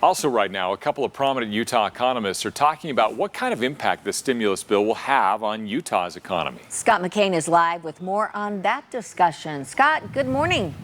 Also right now, a couple of prominent Utah economists are talking about what kind of impact the stimulus bill will have on Utah's economy. Scott McCain is live with more on that discussion. Scott, good morning.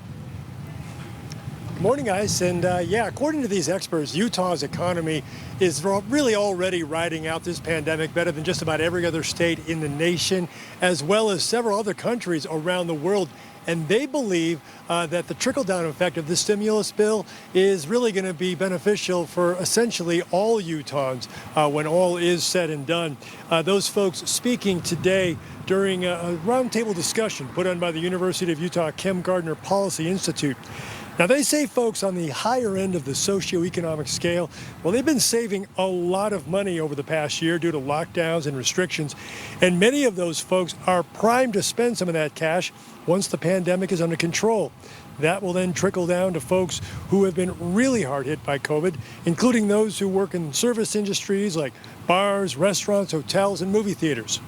Good morning, guys. And according to these experts, Utah's economy is really already riding out this pandemic better than just about every other state in the nation, as well as several other countries around the world. And they believe that the trickle-down effect of this stimulus bill is really going to be beneficial for essentially all Utahns when all is said and done. Those folks speaking today during a roundtable discussion put on by the University of Utah Kem Gardner Policy Institute. Now, they say folks on the higher end of the socioeconomic scale, well, they've been saving a lot of money over the past year due to lockdowns and restrictions. And many of those folks are primed to spend some of that cash once the pandemic is under control. That will then trickle down to folks who have been really hard hit by COVID, including those who work in service industries like bars, restaurants, hotels, and movie theaters.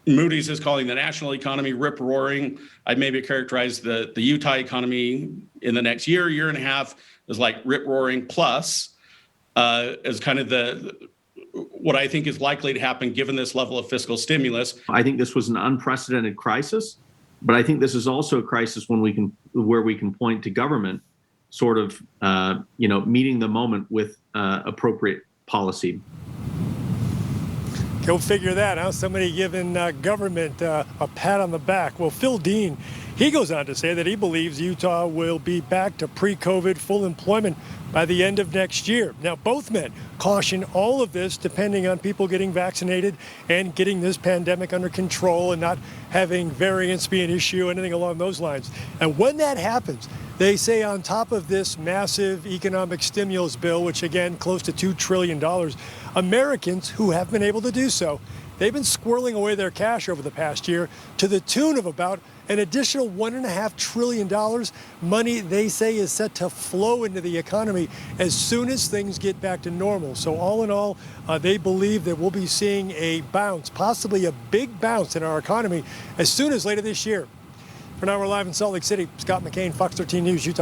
Moody's is calling the national economy rip-roaring. I'd maybe characterize the Utah economy in the next year and a half as like rip-roaring plus as kind of what I think is likely to happen given this level of fiscal stimulus. I think this was an unprecedented crisis, but I think this is also a crisis where we can point to government sort of meeting the moment with appropriate policy. Go figure that, huh? Somebody giving government a pat on the back. Well, Phil Dean, he goes on to say that he believes Utah will be back to pre-COVID full employment by the end of next year. Now, both men caution all of this depending on people getting vaccinated and getting this pandemic under control and not having variants be an issue, anything along those lines. And when that happens, they say on top of this massive economic stimulus bill, which again, close to $2 trillion, Americans who have been able to do so, they've been squirreling away their cash over the past year to the tune of about an additional $1.5 trillion. Money they say is set to flow into the economy as soon as things get back to normal. So all in all, they believe that we'll be seeing a bounce, possibly a big bounce in our economy as soon as later this year. For now, we're live in Salt Lake City. Scott McCain, Fox 13 News, Utah.